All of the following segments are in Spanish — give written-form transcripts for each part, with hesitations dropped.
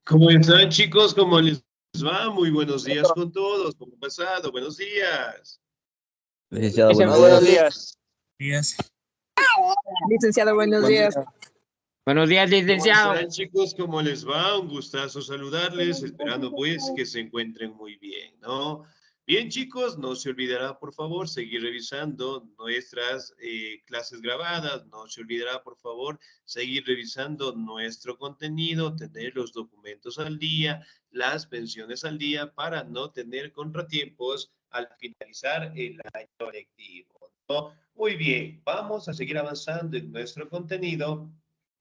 ¿Cómo están, chicos? ¿Cómo les va? Muy buenos días con todos. ¿Cómo han pasado? Buenos días. Licenciado, buenos Licenciado, buenos días. días. Días. Licenciado, buenos ¿Cómo, días. Buenos días, cómo licenciado. están, chicos? ¿Cómo les va? Un gustazo saludarles, esperando pues que se encuentren muy bien, ¿no? Bien, chicos, no se olvidará, por favor, seguir revisando nuestras clases grabadas. No se olvidará, por favor, seguir revisando nuestro contenido, tener los documentos al día, las pensiones al día, para no tener contratiempos al finalizar el año lectivo, ¿no? Muy bien, vamos a seguir avanzando en nuestro contenido.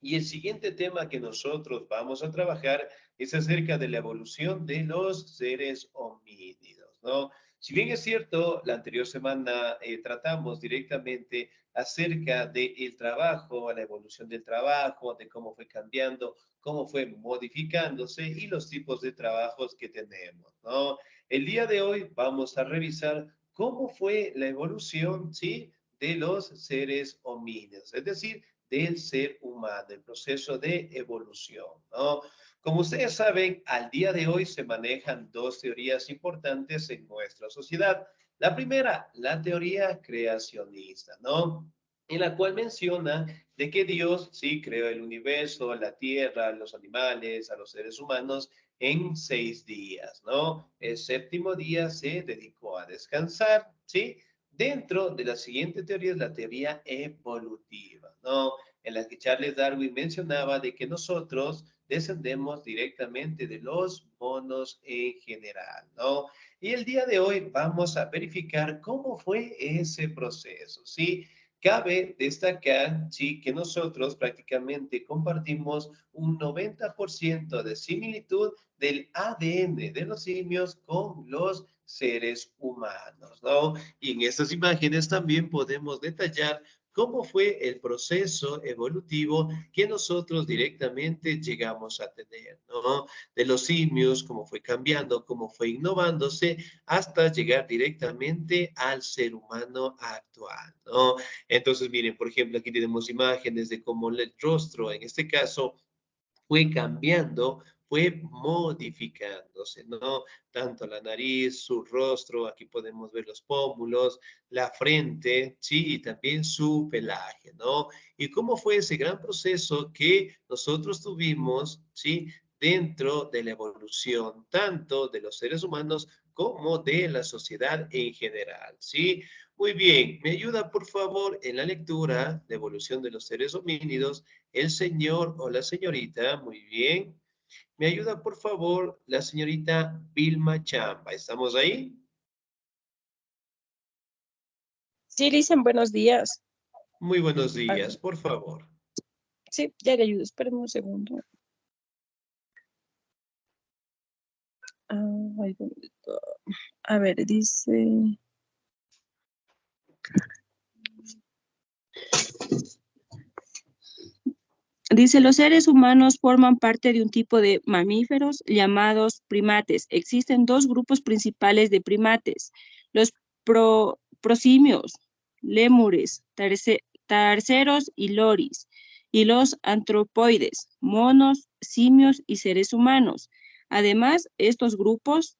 Y el siguiente tema que nosotros vamos a trabajar es acerca de la evolución de los seres homínidos, ¿no? Si bien es cierto, la anterior semana tratamos directamente acerca del trabajo, la evolución del trabajo, de cómo fue cambiando, cómo fue modificándose y los tipos de trabajos que tenemos, ¿no? El día de hoy vamos a revisar cómo fue la evolución, ¿sí?, de los seres homínidos, es decir, del ser humano, el proceso de evolución, ¿no? Como ustedes saben, al día de hoy se manejan dos teorías importantes en nuestra sociedad. La primera, la teoría creacionista, ¿no? En la cual menciona de que Dios sí creó el universo, la tierra, los animales, a los seres humanos en 6 días, ¿no? El séptimo día se dedicó a descansar, ¿sí? Dentro de la siguiente teoría es la teoría evolutiva, ¿no? En la que Charles Darwin mencionaba de que nosotros descendemos directamente de los monos en general, ¿no? Y el día de hoy vamos a verificar cómo fue ese proceso, ¿sí? Cabe destacar, sí, que nosotros prácticamente compartimos un 90% de similitud del ADN de los simios con los seres humanos, ¿no? Y en estas imágenes también podemos detallar cómo fue el proceso evolutivo que nosotros directamente llegamos a tener, ¿no? De los simios, cómo fue cambiando, cómo fue innovándose hasta llegar directamente al ser humano actual, ¿no? Entonces, miren, por ejemplo, aquí tenemos imágenes de cómo el rostro, en este caso, fue cambiando, fue modificándose, ¿no? Tanto la nariz, su rostro, aquí podemos ver los pómulos, la frente, ¿sí? Y también su pelaje, ¿no? Y cómo fue ese gran proceso que nosotros tuvimos, ¿sí? Dentro de la evolución, tanto de los seres humanos como de la sociedad en general, ¿sí? Muy bien, me ayuda por favor en la lectura de evolución de los seres homínidos el señor o la señorita, muy bien. Me ayuda, por favor, la señorita Vilma Chamba. ¿Estamos ahí? Sí, dicen buenos días. Muy buenos Ah, días, por favor. sí, ya le ayudo. Espérenme un segundo. Ay, ¿dónde está? A ver, dice, los seres humanos forman parte de un tipo de mamíferos llamados primates. Existen dos grupos principales de primates, los prosimios, lémures, terceros y loris, y los antropoides, monos, simios y seres humanos. Además, estos grupos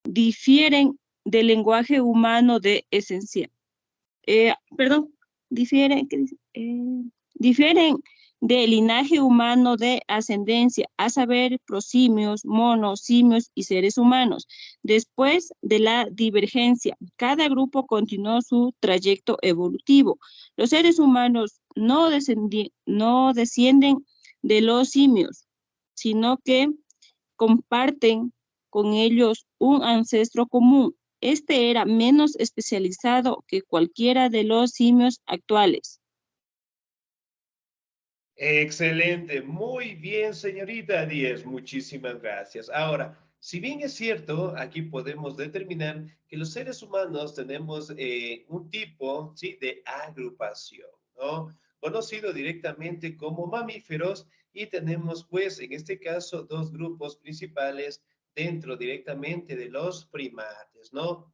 difieren del lenguaje humano de esencia. Difieren, ¿qué dice? Difieren del linaje humano de ascendencia, a saber, prosimios, monos, simios y seres humanos. Después de la divergencia, cada grupo continuó su trayecto evolutivo. Los seres humanos no descienden de los simios, sino que comparten con ellos un ancestro común. Este era menos especializado que cualquiera de los simios actuales. Excelente, muy bien, señorita Díez, muchísimas gracias. Ahora, si bien es cierto, aquí podemos determinar que los seres humanos tenemos un tipo, ¿sí?, de agrupación, ¿no? Conocido directamente como mamíferos, y tenemos, pues, en este caso, dos grupos principales dentro directamente de los primates, ¿no?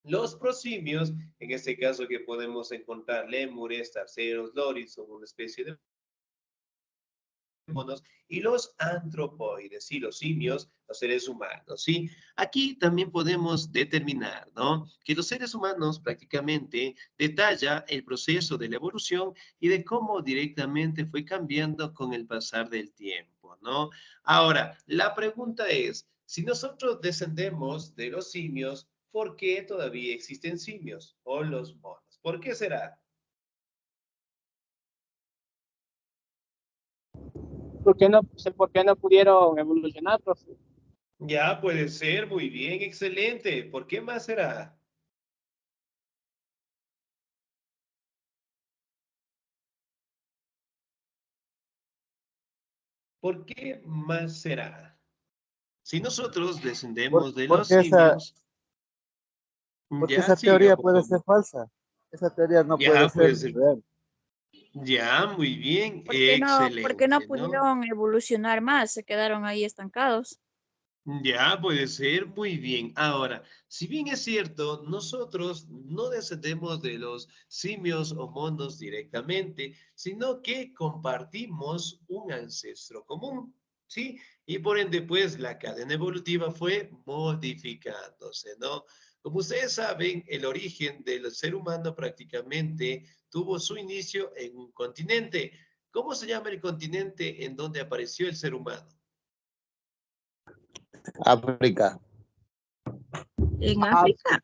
Los prosimios, en este caso que podemos encontrar lémures, terceros, loris, son una especie de monos, y los antropoides, ¿sí? Los simios, los seres humanos, ¿sí? Aquí también podemos determinar, ¿no? Que los seres humanos prácticamente detalla el proceso de la evolución y de cómo directamente fue cambiando con el pasar del tiempo, ¿no? Ahora, la pregunta es, si nosotros descendemos de los simios, ¿por qué todavía existen simios o los monos? ¿Por qué será? ¿Por qué no pudieron evolucionar, profe? Ya puede ser, muy bien, excelente. ¿Por qué más será? ¿Por qué más será? Si nosotros descendemos de los Porque simios, ya esa siga, teoría por puede ser favor. falsa. Esa teoría no puede Ya ser puede ser. real. Ya, muy bien, Por qué no excelente, ¿no? pudieron evolucionar más? Se quedaron ahí estancados. Ya puede ser, muy bien. Ahora, si bien es cierto, nosotros no descendemos de los simios o monos directamente, sino que compartimos un ancestro común, ¿sí? Y por ende, pues, la cadena evolutiva fue modificándose, ¿no? Como ustedes saben, el origen del ser humano prácticamente tuvo su inicio en un continente. ¿Cómo se llama el continente en donde apareció el ser humano? África. En África.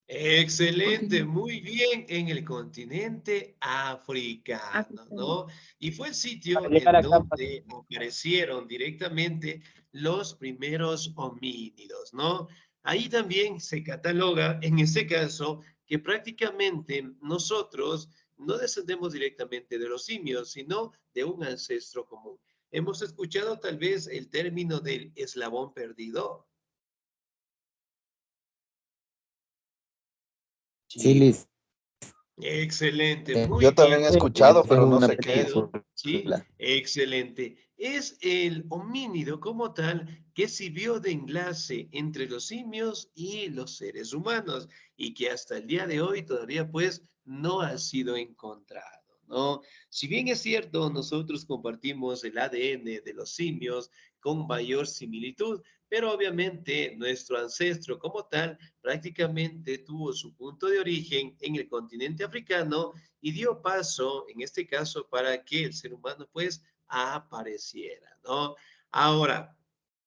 Excelente, muy bien, en el continente africano, Africano. ¿no? Y fue el Para sitio llegar en acá. donde aparecieron directamente los primeros homínidos, ¿no? Ahí también se cataloga, en este caso, que prácticamente nosotros no descendemos directamente de los simios, sino de un ancestro común. Hemos escuchado tal vez el término del eslabón perdido. Sí, Liz. Excelente, muy Yo también bien. he El escuchado, pero eslabón no una sé qué es. perdido, ¿sí? Excelente. Es el homínido como tal que sirvió de enlace entre los simios y los seres humanos y que hasta el día de hoy todavía pues no ha sido encontrado, ¿no? Si bien es cierto, nosotros compartimos el ADN de los simios con mayor similitud, pero obviamente nuestro ancestro como tal prácticamente tuvo su punto de origen en el continente africano y dio paso, en este caso, para que el ser humano pues apareciera, ¿no? Ahora,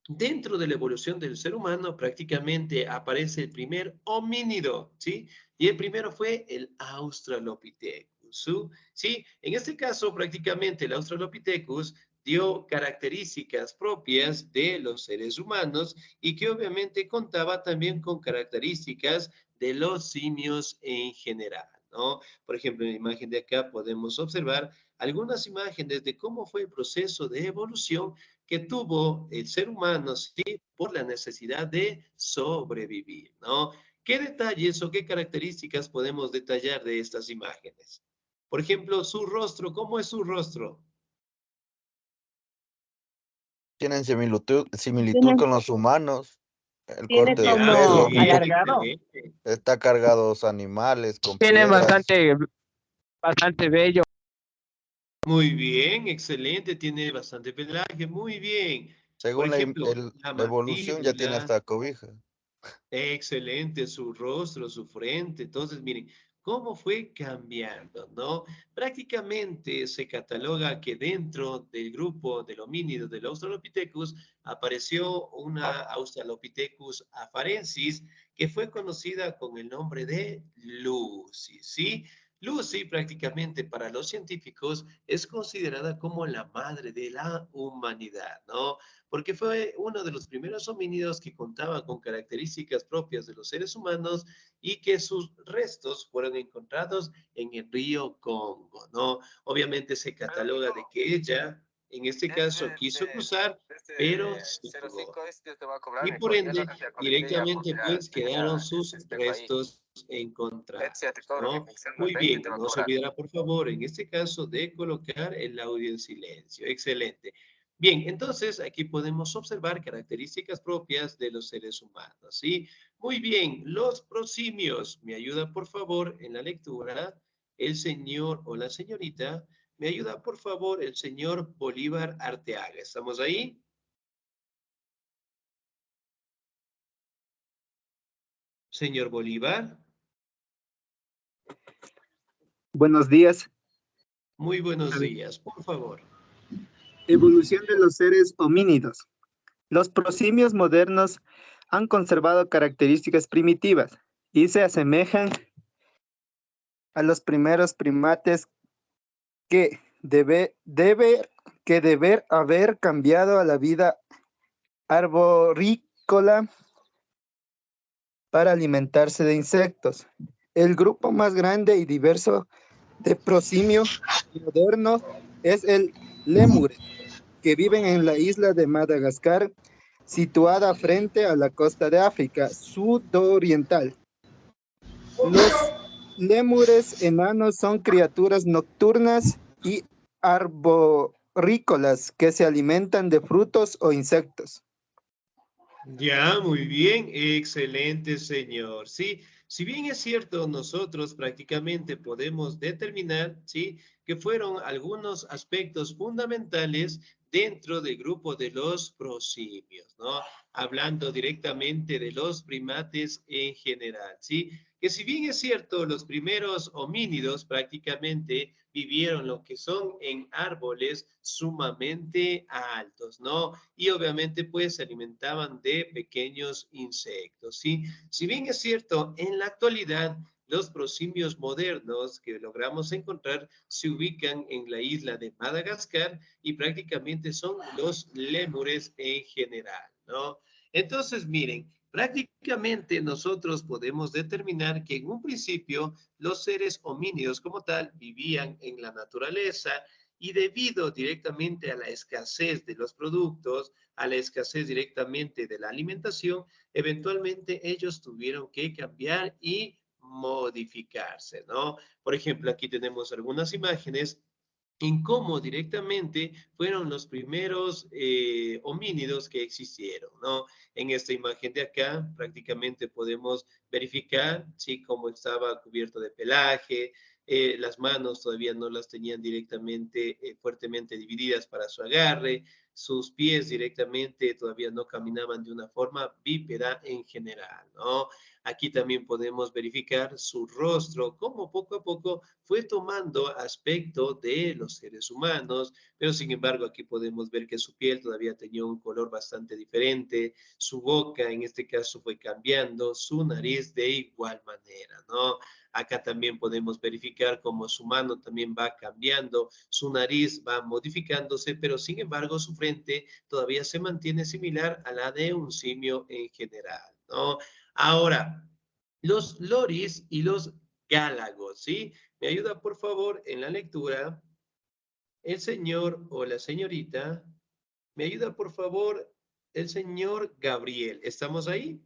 dentro de la evolución del ser humano prácticamente aparece el primer homínido, ¿sí? Y el primero fue el Australopithecus, ¿sí? En este caso prácticamente el Australopithecus dio características propias de los seres humanos y que obviamente contaba también con características de los simios en general, ¿no? Por ejemplo, en la imagen de acá podemos observar algunas imágenes de cómo fue el proceso de evolución que tuvo el ser humano, ¿sí? Por la necesidad de sobrevivir, ¿no? ¿Qué detalles o qué características podemos detallar de estas imágenes? Por ejemplo, su rostro, ¿cómo es su rostro? Tienen similitud Tiene, con los humanos. El tiene corte de Ya, muy pelo, Como bien, alargado. excelente. está cargados animales con Tienen piedras. bastante bello. Muy bien, excelente, tiene bastante pelaje, muy bien. Por Según ejemplo, la la evolución ya tiene mandíbula, hasta cobija. excelente, su rostro, su frente. Entonces, miren, cómo fue cambiando, ¿no? Prácticamente se cataloga que dentro del grupo del homínido del Australopithecus apareció una Australopithecus afarensis que fue conocida con el nombre de Lucy, ¿sí? Lucy prácticamente para los científicos es considerada como la madre de la humanidad, ¿no? Porque fue uno de los primeros homínidos que contaba con características propias de los seres humanos y que sus restos fueron encontrados en el río Congo, ¿no? Obviamente se cataloga de que ella, en este caso, quiso cruzar, pero sufrió. Y por ende, directamente pues quedaron sus restos encontrados, ¿no? Muy bien, no se olvidará por favor en este caso de colocar el audio en silencio. Excelente. Bien, entonces aquí podemos observar características propias de los seres humanos, ¿sí? Muy bien, los prosimios. ¿Me ayuda por favor en la lectura el señor o la señorita? ¿Me ayuda, por favor, el señor Bolívar Arteaga? ¿Estamos ahí? Señor Bolívar. Buenos días. Muy buenos días, por favor. Evolución de los seres homínidos. Los prosimios modernos han conservado características primitivas y se asemejan a los primeros primates que deber haber cambiado a la vida arborícola para alimentarse de insectos. El grupo más grande y diverso de prosimios modernos es el lémure, que viven en la isla de Madagascar, situada frente a la costa de África sudoriental. Los lémures enanos son criaturas nocturnas y arborícolas que se alimentan de frutos o insectos. Ya, muy bien, excelente, señor. Sí, si bien es cierto, nosotros prácticamente podemos determinar, sí, que fueron algunos aspectos fundamentales dentro del grupo de los prosimios, ¿no? Hablando directamente de los primates en general, ¿sí? Que si bien es cierto, los primeros homínidos prácticamente vivieron lo que son en árboles sumamente altos, ¿no? Y obviamente pues se alimentaban de pequeños insectos, ¿sí? Si bien es cierto, en la actualidad los prosimios modernos que logramos encontrar se ubican en la isla de Madagascar y prácticamente son los lémures en general, ¿no? Entonces, miren, prácticamente nosotros podemos determinar que en un principio los seres homínidos como tal vivían en la naturaleza y debido directamente a la escasez de los productos, a la escasez directamente de la alimentación, eventualmente ellos tuvieron que cambiar y modificarse, ¿no? Por ejemplo, aquí tenemos algunas imágenes en cómo directamente fueron los primeros homínidos que existieron, ¿no? En esta imagen de acá prácticamente podemos verificar, ¿sí? Cómo estaba cubierto de pelaje, las manos todavía no las tenían directamente, fuertemente divididas para su agarre, sus pies directamente todavía no caminaban de una forma bípeda en general, ¿no? Aquí también podemos verificar su rostro, cómo poco a poco fue tomando aspecto de los seres humanos, pero sin embargo aquí podemos ver que su piel todavía tenía un color bastante diferente, su boca en este caso fue cambiando, su nariz de igual manera, ¿no? Acá también podemos verificar cómo su mano también va cambiando, su nariz va modificándose, pero sin embargo su frente todavía se mantiene similar a la de un simio en general, ¿no? Ahora, los loris y los gálagos, ¿sí? ¿Me ayuda, por favor, en la lectura? El señor o la señorita. ¿Me ayuda, por favor, el señor Gabriel? ¿Estamos ahí?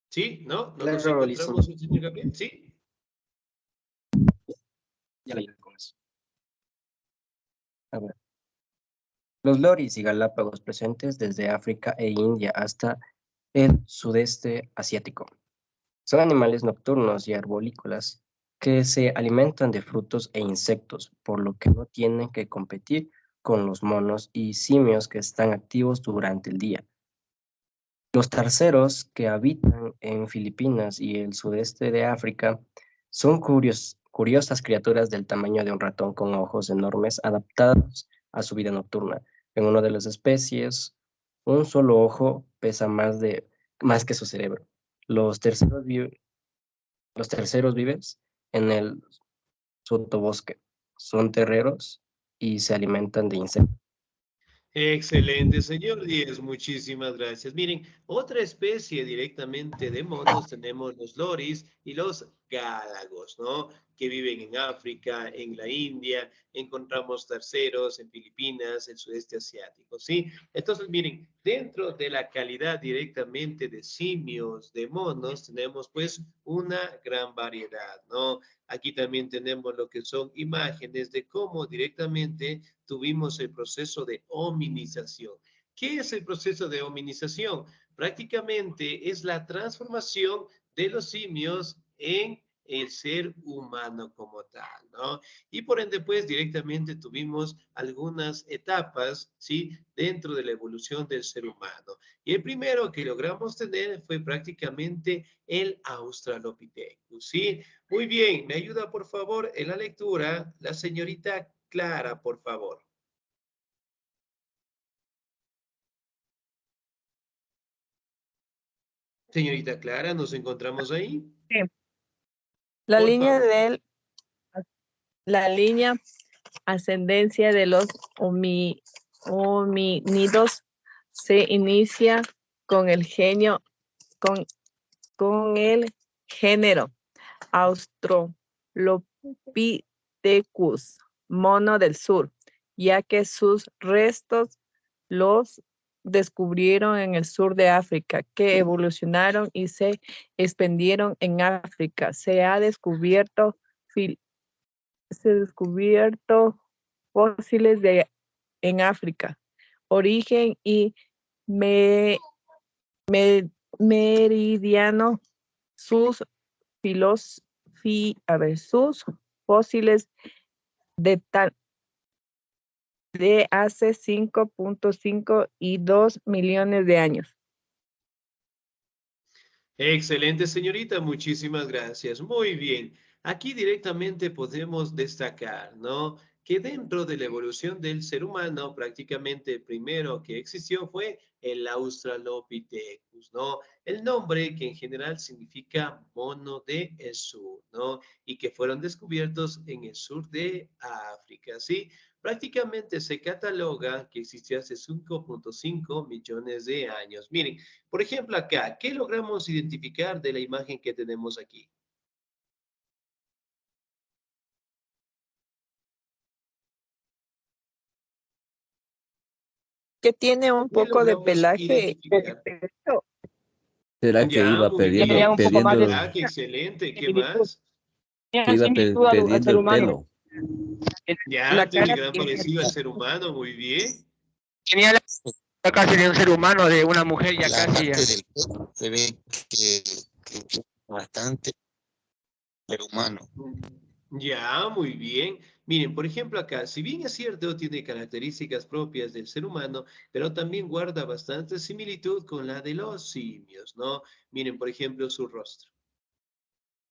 ¿Sí? ¿No? ¿No nos Claro, encontramos el señor Gabriel? ¿Sí? ya la llevé con eso. A ver. Los loris y galápagos presentes desde África e India hasta el sudeste asiático. Son animales nocturnos y arborícolas que se alimentan de frutos e insectos, por lo que no tienen que competir con los monos y simios que están activos durante el día. Los tarseros que habitan en Filipinas y el sudeste de África son curiosas criaturas del tamaño de un ratón con ojos enormes adaptados a su vida nocturna. En una de las especies, un solo ojo pesa más que su cerebro. Los terceros viven en el sotobosque, son terreros y se alimentan de insectos. Excelente, señor Díez, muchísimas gracias. Miren, otra especie directamente de monos tenemos los loris y los gálagos, ¿no? Que viven en África, en la India, encontramos terceros en Filipinas, el sudeste asiático, ¿sí? Entonces, miren, dentro de la calidad directamente de simios, de monos, tenemos pues una gran variedad, ¿no? Aquí también tenemos lo que son imágenes de cómo directamente tuvimos el proceso de hominización. ¿Qué es el proceso de hominización? Prácticamente es la transformación de los simios en el ser humano como tal, ¿no? Y por ende, pues, directamente tuvimos algunas etapas, ¿sí? Dentro de la evolución del ser humano. Y el primero que logramos tener fue prácticamente el Australopithecus, ¿sí? Muy bien, me ayuda, por favor, en la lectura la señorita Clara, por favor. Señorita Clara, ¿nos encontramos ahí? Sí. La Por línea favor. la línea ascendencia de los homínidos se inicia con el con el género Australopithecus, mono del sur, ya que sus restos los descubrieron en el sur de África, que evolucionaron y se expandieron en África. Se ha descubierto fósiles en África, origen y meridiano. Sus sus fósiles de hace 5.5 y 2 millones de años. Excelente, señorita. Muchísimas gracias. Muy bien. Aquí directamente podemos destacar, ¿no? Que dentro de la evolución del ser humano, prácticamente el primero que existió fue el Australopithecus, ¿no? El nombre que en general significa mono del sur, ¿no? Y que fueron descubiertos en el sur de África, ¿sí? Prácticamente se cataloga que existió hace 5.5 millones de años. Miren, por ejemplo, acá, ¿qué logramos identificar de la imagen que tenemos aquí? Que tiene un ¿Qué poco de logramos pelaje. identificar? ¿Será que Ya, iba muy bien. Tenía un poco más de Pelaje, excelente. ¿Qué similitud. más? que iba Similitud al perdiendo ser el humano. pelo? Ya, La tiene cara gran parecido al ser humano. Muy bien. Tenía la casi de un ser humano, de una mujer ya La casi. parte del pelo se ve que bastante ser humano. Ya, muy bien. Miren, por ejemplo, acá, si bien es cierto, tiene características propias del ser humano, pero también guarda bastante similitud con la de los simios, ¿no? Miren, por ejemplo, su rostro.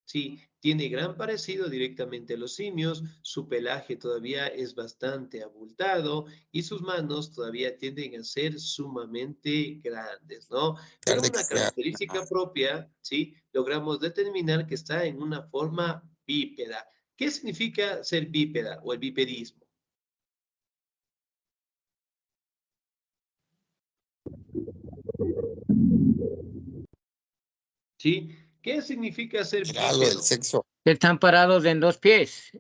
Sí, tiene gran parecido directamente a los simios, su pelaje todavía es bastante abultado y sus manos todavía tienden a ser sumamente grandes, ¿no? Pero Tarde que una sea característica propia, ¿sí? Logramos determinar que está en una forma bípeda. ¿Qué significa ser bípeda o el bipedismo? ¿Sí? ¿Qué significa ser era algo del bípedo? sexo. Están parados en dos pies.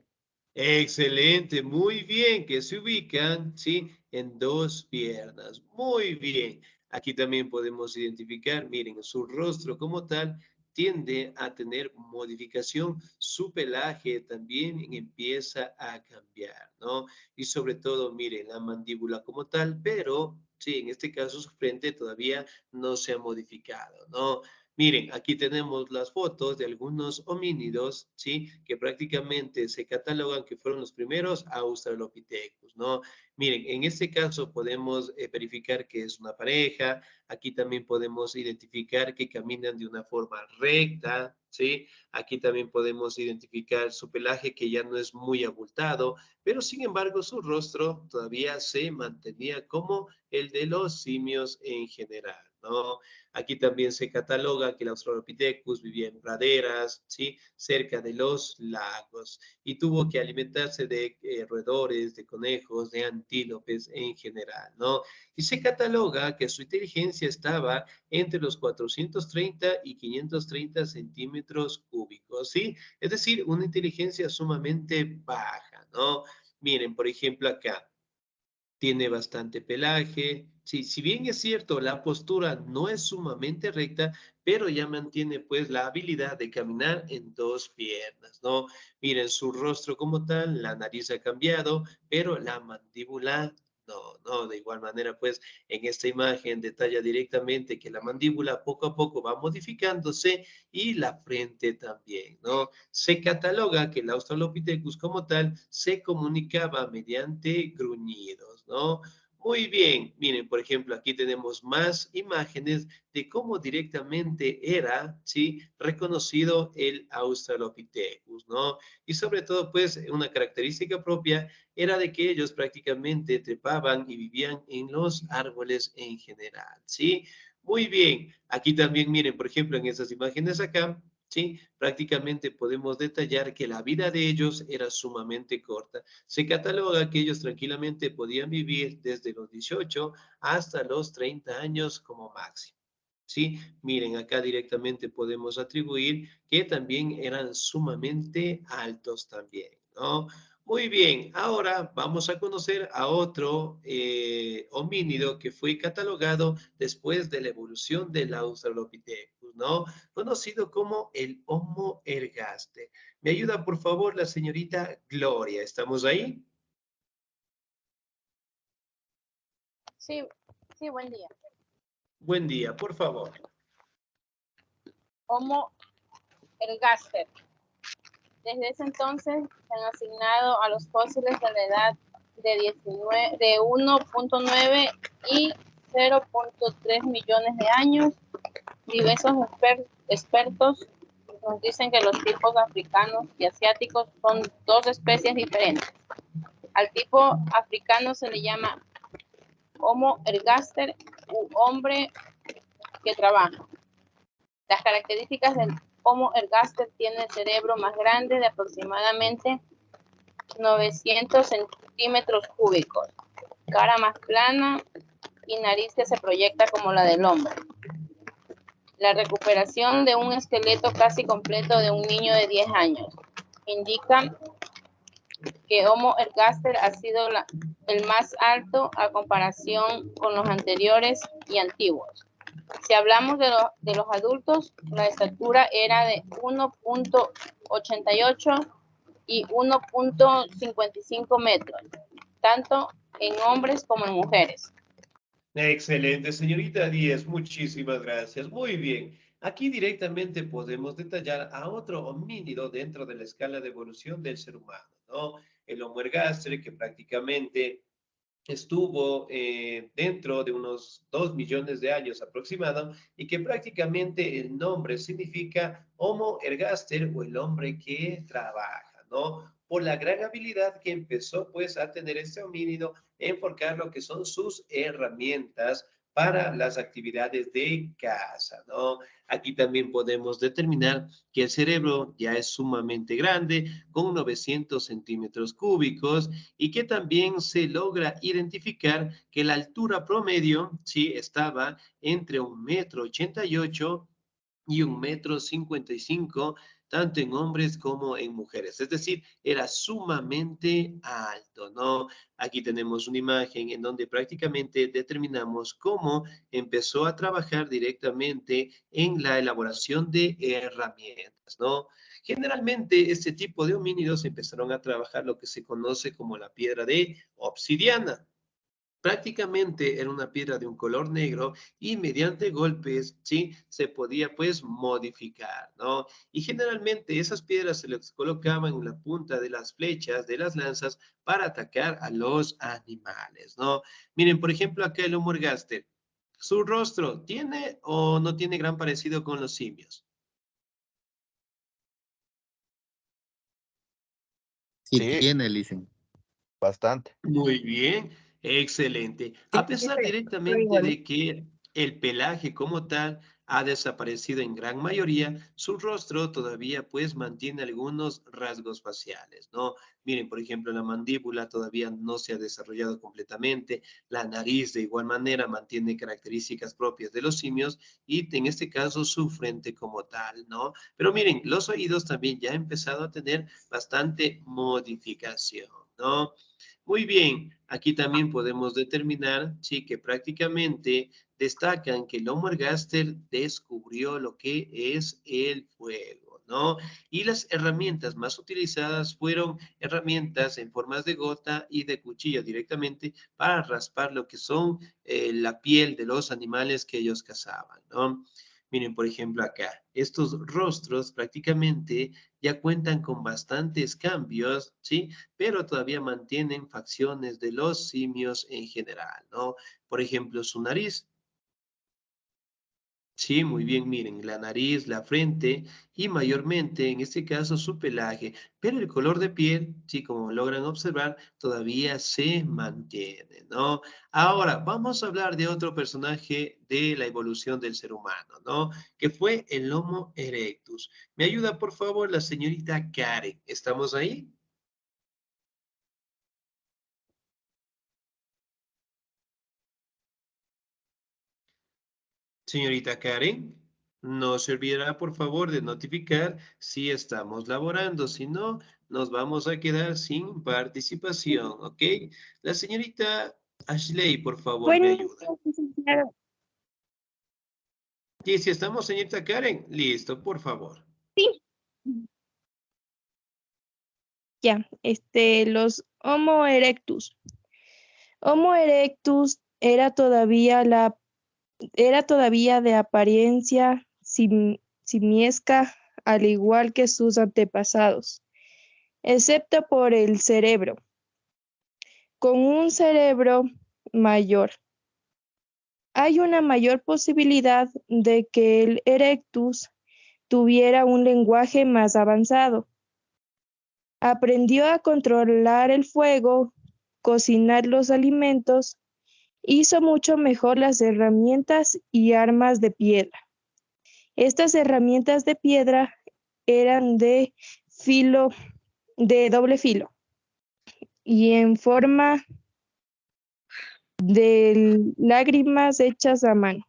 Excelente, muy bien, que se ubican, ¿sí? En dos piernas. Muy bien. Aquí también podemos identificar, miren, su rostro como tal tiende a tener modificación, su pelaje también empieza a cambiar, ¿no? Y sobre todo, miren, la mandíbula como tal, pero, sí, en este caso su frente todavía no se ha modificado, ¿no? Miren, aquí tenemos las fotos de algunos homínidos, ¿sí? Que prácticamente se catalogan que fueron los primeros Australopithecus, ¿no? Miren, en este caso podemos verificar que es una pareja. Aquí también podemos identificar que caminan de una forma recta, ¿sí? Aquí también podemos identificar su pelaje que ya no es muy abultado, pero sin embargo su rostro todavía se mantenía como el de los simios en general, ¿no? Aquí también se cataloga que el Australopithecus vivía en praderas, ¿sí? Cerca de los lagos y tuvo que alimentarse de roedores, de conejos, de antílopes en general, ¿no? Y se cataloga que su inteligencia estaba entre los 430 y 530 centímetros cúbicos, ¿sí? Es decir, una inteligencia sumamente baja, ¿no? Miren, por ejemplo, acá tiene bastante pelaje. Sí, si bien es cierto, la postura no es sumamente recta, pero ya mantiene pues la habilidad de caminar en dos piernas, ¿no? Miren su rostro como tal, la nariz ha cambiado, pero la mandíbula No, de igual manera, pues, en esta imagen detalla directamente que la mandíbula poco a poco va modificándose y la frente también, ¿no? Se cataloga que el Australopithecus como tal se comunicaba mediante gruñidos, ¿no? Muy bien, miren, por ejemplo, aquí tenemos más imágenes de cómo directamente era, ¿sí? Reconocido el Australopithecus, ¿no? Y sobre todo, pues, una característica propia era de que ellos prácticamente trepaban y vivían en los árboles en general, ¿sí? Muy bien, aquí también miren, por ejemplo, en esas imágenes acá, ¿sí? Prácticamente podemos detallar que la vida de ellos era sumamente corta. Se cataloga que ellos tranquilamente podían vivir desde los 18 hasta los 30 años como máximo. ¿Sí? Miren, acá directamente podemos atribuir que también eran sumamente altos también, ¿no? Muy bien, ahora vamos a conocer a otro homínido que fue catalogado después de la evolución del Australopithecus, ¿no? Conocido como el Homo ergaster. ¿Me ayuda, por favor, la señorita Gloria? ¿Estamos ahí? Sí, sí, buen día. Buen día, por favor. Homo ergaster. Desde ese entonces se han asignado a los fósiles de la edad de 1.9 y 0.3 millones de años. Diversos expertos nos dicen que los tipos africanos y asiáticos son dos especies diferentes. Al tipo africano se le llama Homo ergaster u hombre que trabaja. Las características del Homo ergaster tiene el cerebro más grande de aproximadamente 900 centímetros cúbicos, cara más plana y nariz que se proyecta como la del hombre. La recuperación de un esqueleto casi completo de un niño de 10 años indica que Homo ergaster ha sido el más alto a comparación con los anteriores y antiguos. Si hablamos de los adultos, la estatura era de 1.88 y 1.55 metros, tanto en hombres como en mujeres. Excelente, señorita Díez, muchísimas gracias. Muy bien. Aquí directamente podemos detallar a otro homínido dentro de la escala de evolución del ser humano, ¿no? El Homo ergaster, que prácticamente estuvo dentro de unos 2 millones de años aproximado y que prácticamente el nombre significa Homo ergaster o el hombre que trabaja, ¿no? Por la gran habilidad que empezó pues a tener este homínido en forjar lo que son sus herramientas para las actividades de casa, ¿no? Aquí también podemos determinar que el cerebro ya es sumamente grande, con 900 centímetros cúbicos, y que también se logra identificar que la altura promedio, sí, estaba entre 1,88 m y 1,55 m, tanto en hombres como en mujeres. Es decir, era sumamente alto, ¿no? Aquí tenemos una imagen en donde prácticamente determinamos cómo empezó a trabajar directamente en la elaboración de herramientas, ¿no? Generalmente, este tipo de homínidos empezaron a trabajar lo que se conoce como la piedra de obsidiana. Prácticamente era una piedra de un color negro y mediante golpes, ¿sí? Se podía pues modificar, ¿no? Y generalmente esas piedras se les colocaban en la punta de las flechas, de las lanzas, para atacar a los animales, ¿no? Miren, por ejemplo, acá el Homo ergaster. ¿Su rostro tiene o no tiene gran parecido con los simios? Sí, tiene, Licen. Bastante. Muy bien, excelente. A pesar directamente de que el pelaje como tal ha desaparecido en gran mayoría, su rostro todavía pues mantiene algunos rasgos faciales, ¿no? Miren, por ejemplo, la mandíbula todavía no se ha desarrollado completamente, la nariz de igual manera mantiene características propias de los simios y en este caso su frente como tal, ¿no? Pero miren, los oídos también ya han empezado a tener bastante modificación, ¿no? Muy bien, aquí también podemos determinar, sí, que prácticamente destacan que el Homo ergaster descubrió lo que es el fuego, ¿no? Y las herramientas más utilizadas fueron herramientas en formas de gota y de cuchillo directamente para raspar lo que son la piel de los animales que ellos cazaban, ¿no? Miren, por ejemplo, acá, estos rostros prácticamente ya cuentan con bastantes cambios, ¿sí? Pero todavía mantienen facciones de los simios en general, ¿no? Por ejemplo, su nariz. Sí, muy bien, miren, la nariz, la frente y mayormente, en este caso, su pelaje. Pero el color de piel, sí, como logran observar, todavía se mantiene, ¿no? Ahora, vamos a hablar de otro personaje de la evolución del ser humano, ¿no? Que fue el Homo erectus. ¿Me ayuda, por favor, la señorita Karen? ¿Estamos ahí? Señorita Karen, no se olvidará, por favor, de notificar si estamos laborando. Si no, nos vamos a quedar sin participación, ¿ok? La señorita Ashley, por favor, me ayuda. Sí, si estamos, señorita Karen, listo, por favor. Sí. Ya, los Homo erectus. Homo erectus era todavía de apariencia simiesca, al igual que sus antepasados, excepto por el cerebro, con un cerebro mayor. Hay una mayor posibilidad de que el erectus tuviera un lenguaje más avanzado. Aprendió a controlar el fuego, cocinar los alimentos, hizo mucho mejor las herramientas y armas de piedra. Estas herramientas de piedra eran de doble filo y en forma de lágrimas hechas a mano.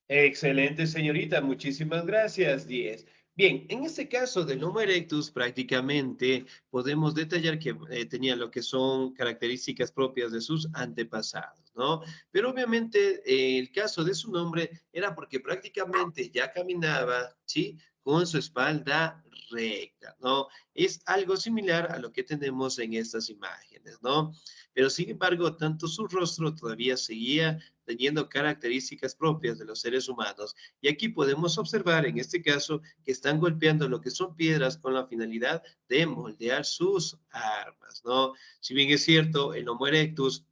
Excelente, señorita. Muchísimas gracias, 10. Bien, en este caso del Homo erectus, prácticamente podemos detallar que tenía lo que son características propias de sus antepasados, ¿no? Pero obviamente el caso de su nombre era porque prácticamente ya caminaba, ¿sí? Con su espalda recta, ¿no? Es algo similar a lo que tenemos en estas imágenes, ¿no? Pero sin embargo, tanto su rostro todavía seguía teniendo características propias de los seres humanos. Y aquí podemos observar, en este caso, que están golpeando lo que son piedras con la finalidad de moldear sus armas, ¿no? Si bien es cierto, el Homo erectus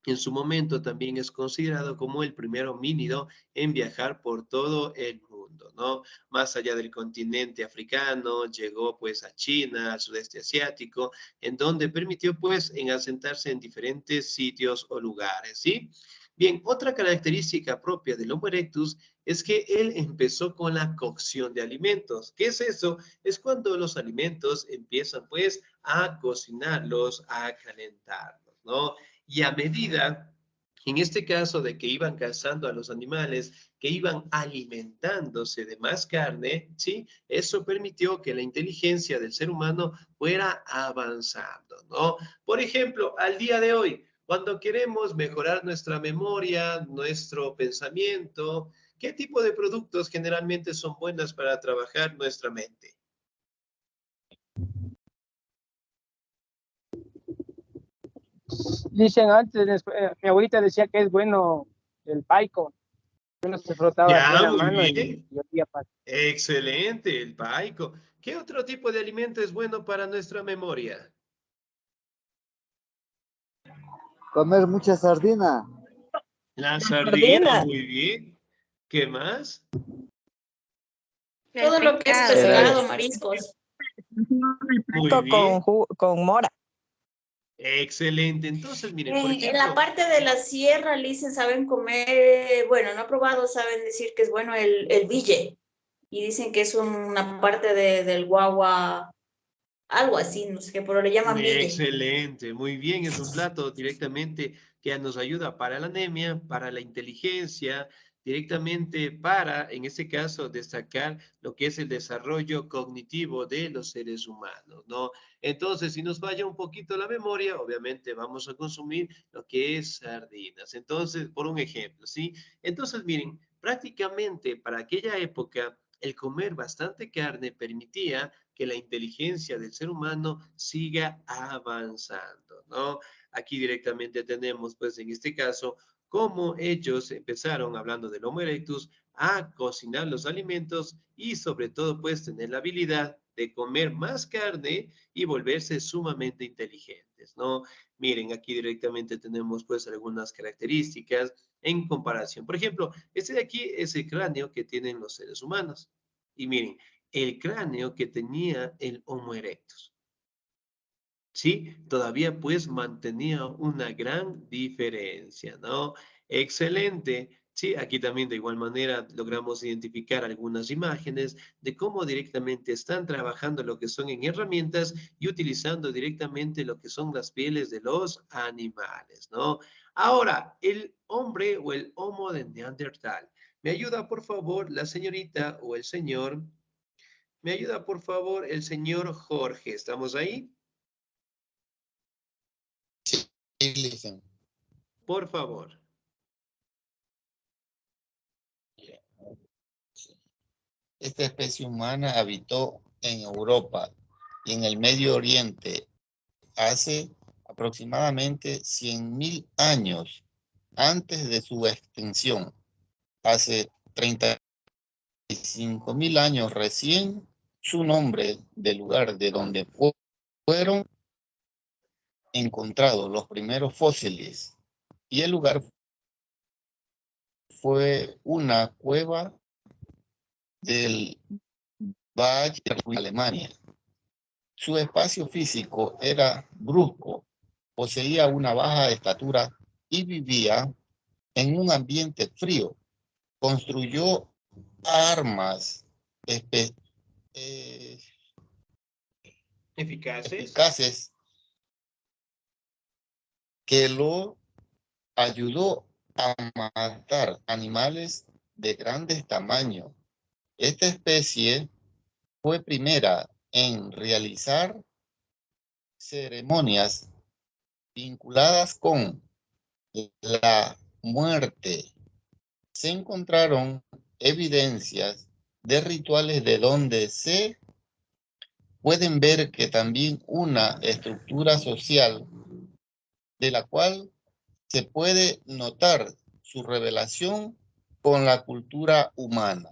en su momento también es considerado como el primer homínido en viajar por todo el mundo, ¿no? Más allá del continente africano, llegó pues a China, al sudeste asiático, en donde permitió pues en asentarse en diferentes sitios o lugares, ¿sí? Bien, otra característica propia del Homo erectus es que él empezó con la cocción de alimentos. ¿Qué es eso? Es cuando los alimentos empiezan pues a cocinarlos, a calentarlos, ¿no? Y a medida, en este caso, de que iban cazando a los animales, que iban alimentándose de más carne, ¿sí? Eso permitió que la inteligencia del ser humano fuera avanzando, ¿no? Por ejemplo, al día de hoy, cuando queremos mejorar nuestra memoria, nuestro pensamiento, ¿qué tipo de productos generalmente son buenas para trabajar nuestra mente? Dicen antes, mi abuelita decía que es bueno el paico. Uno se frotaba así Ya, la muy mano bien. y olía Excelente, el paico. ¿Qué otro tipo de alimento es bueno para nuestra memoria? Comer mucha sardina. La sardina, Sardina. muy bien. ¿Qué más? El Todo lo que es pescado. pescado, mariscos. Muy Con, bien. con mora. Excelente. Entonces, miren, por En la ejemplo, parte de la sierra, dicen, saben comer, bueno, no he probado, saben decir que es bueno el bille. Y dicen que es una parte del guagua, algo así, no sé qué, pero le llaman bille. excelente, muy bien. Es un plato directamente que nos ayuda para la anemia, para la inteligencia, directamente para, en este caso, destacar lo que es el desarrollo cognitivo de los seres humanos, ¿no? Entonces, si nos falla un poquito la memoria, obviamente vamos a consumir lo que es sardinas. Entonces, por un ejemplo, ¿sí? Entonces, miren, prácticamente para aquella época, el comer bastante carne permitía que la inteligencia del ser humano siga avanzando, ¿no? Aquí directamente tenemos, pues, en este caso, cómo ellos empezaron, hablando del Homo erectus, a cocinar los alimentos y sobre todo, pues, tener la habilidad de comer más carne y volverse sumamente inteligentes, ¿no? Miren, aquí directamente tenemos, pues, algunas características en comparación. Por ejemplo, este de aquí es el cráneo que tienen los seres humanos. Y miren, el cráneo que tenía el Homo erectus. Sí, todavía pues mantenía una gran diferencia, ¿no? Excelente. Sí, aquí también de igual manera logramos identificar algunas imágenes de cómo directamente están trabajando lo que son en herramientas y utilizando directamente lo que son las pieles de los animales, ¿no? Ahora, el hombre o el Homo de Neandertal. ¿Me ayuda, por favor, la señorita o el señor? ¿Me ayuda, por favor, el señor Jorge? ¿Estamos ahí? Listen. Por favor. Esta especie humana habitó en Europa y en el Medio Oriente hace aproximadamente 100.000 años antes de su extinción. Hace 35.000 años recién, su nombre del lugar de donde fueron encontrados los primeros fósiles y el lugar fue una cueva del Valle de Alemania. Su espacio físico era brusco, poseía una baja estatura y vivía en un ambiente frío. Construyó armas eficaces que lo ayudó a matar animales de grandes tamaños. Esta especie fue primera en realizar ceremonias vinculadas con la muerte. Se encontraron evidencias de rituales de donde se pueden ver que también una estructura social de la cual se puede notar su revelación con la cultura humana.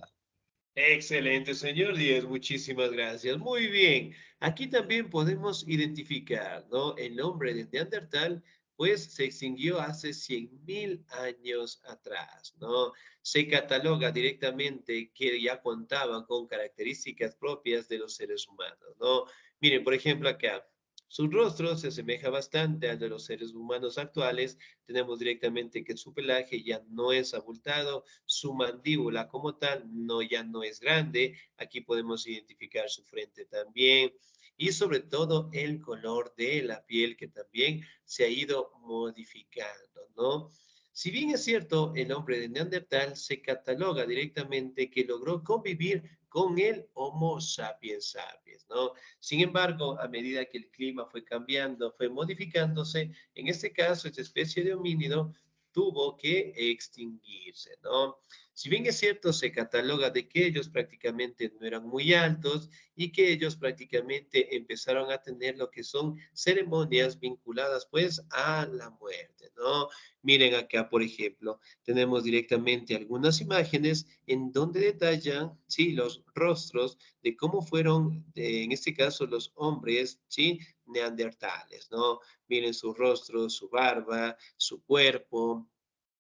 Excelente, señor Díaz, muchísimas gracias. Muy bien, aquí también podemos identificar, ¿no? El nombre de Neandertal, pues se extinguió hace 100.000 años atrás, ¿no? Se cataloga directamente que ya contaba con características propias de los seres humanos, ¿no? Miren, por ejemplo, acá. Su rostro se asemeja bastante al de los seres humanos actuales. Tenemos directamente que su pelaje ya no es abultado, su mandíbula como tal ya no es grande. Aquí podemos identificar su frente también. Y sobre todo el color de la piel que también se ha ido modificando, ¿no? Si bien es cierto, el hombre de Neandertal se cataloga directamente que logró convivir con el Homo sapiens sapiens, ¿no? Sin embargo, a medida que el clima fue cambiando, fue modificándose, en este caso, esta especie de homínido tuvo que extinguirse, ¿no? Si bien es cierto, se cataloga de que ellos prácticamente no eran muy altos y que ellos prácticamente empezaron a tener lo que son ceremonias vinculadas pues a la muerte, ¿no? Miren acá, por ejemplo, tenemos directamente algunas imágenes en donde detallan, sí, los rostros de cómo fueron, en este caso, los hombres, sí, neandertales, ¿no? Miren su rostro, su barba, su cuerpo.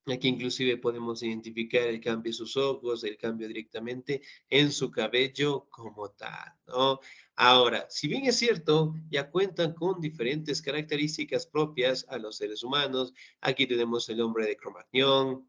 Aquí inclusive podemos identificar el cambio de sus ojos, el cambio directamente en su cabello como tal, ¿no? Ahora, si bien es cierto, ya cuentan con diferentes características propias a los seres humanos. Aquí tenemos el hombre de Cro-Magnon,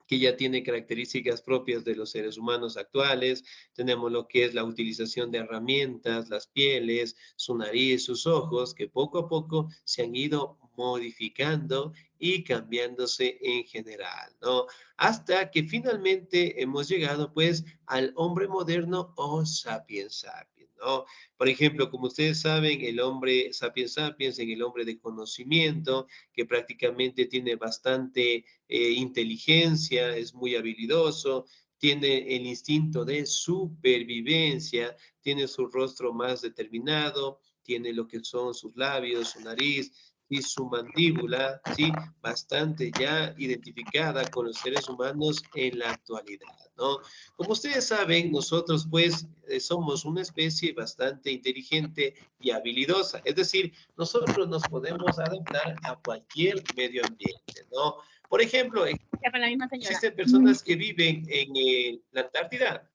que ya tiene características propias de los seres humanos actuales. Tenemos lo que es la utilización de herramientas, las pieles, su nariz, sus ojos, que poco a poco se han ido modificando y cambiándose en general, ¿no? Hasta que finalmente hemos llegado, pues, al hombre moderno o sapiens sapiens, ¿no? Por ejemplo, como ustedes saben, el hombre sapiens sapiens, en el hombre de conocimiento, que prácticamente tiene bastante inteligencia, es muy habilidoso, tiene el instinto de supervivencia, tiene su rostro más determinado, tiene lo que son sus labios, su nariz y su mandíbula, ¿sí? Bastante ya identificada con los seres humanos en la actualidad, ¿no? Como ustedes saben, nosotros pues somos una especie bastante inteligente y habilidosa, es decir, nosotros nos podemos adaptar a cualquier medio ambiente, ¿no? Por ejemplo, existen personas que viven en la Antártida.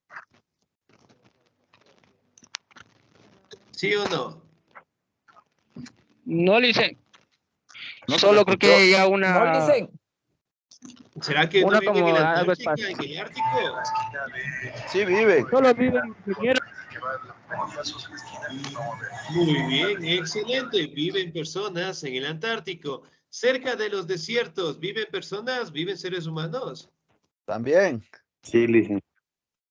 ¿Sí o no? No, Licen. Solo creo que ya una... No, Licen. ¿Será que una no viven como en la algo Antártica, espacio. en el Ártico? Sí, vive. Solo viven ingenieros. Muy bien, excelente. Viven personas en el Antártico. Cerca de los desiertos, ¿viven personas? ¿Viven seres humanos? También. Sí, licenciado.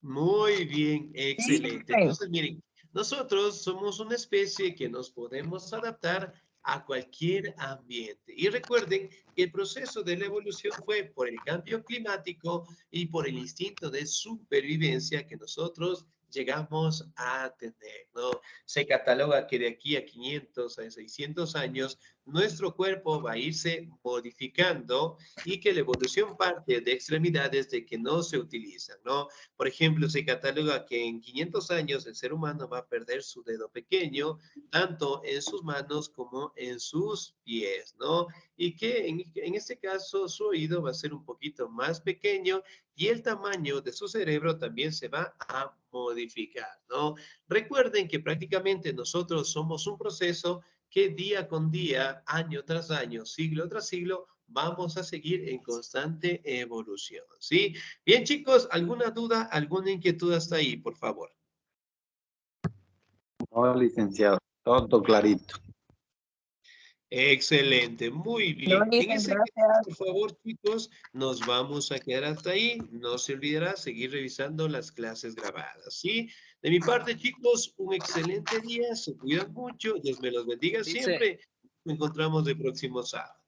Muy bien, excelente. Entonces, miren, nosotros somos una especie que nos podemos adaptar a cualquier ambiente. Y recuerden que el proceso de la evolución fue por el cambio climático y por el instinto de supervivencia que nosotros llegamos a tener, ¿no? Se cataloga que de aquí a 500 a 600 años nuestro cuerpo va a irse modificando y que la evolución parte de extremidades de que no se utilizan, ¿no? Por ejemplo, se cataloga que en 500 años el ser humano va a perder su dedo pequeño, tanto en sus manos como en sus pies, ¿no? Y que en este caso su oído va a ser un poquito más pequeño y el tamaño de su cerebro también se va a modificar, ¿no? Recuerden que prácticamente nosotros somos un proceso que día con día, año tras año, siglo tras siglo, vamos a seguir en constante evolución, ¿sí? Bien, chicos, ¿alguna duda, alguna inquietud hasta ahí, por favor? No, licenciado. Todo clarito. Excelente, muy bien. En ese caso, por favor, chicos, nos vamos a quedar hasta ahí. No se olvidará seguir revisando las clases grabadas, ¿sí? De mi parte, chicos, un excelente día. Se cuidan mucho. Dios me los bendiga siempre. Nos encontramos el próximo sábado.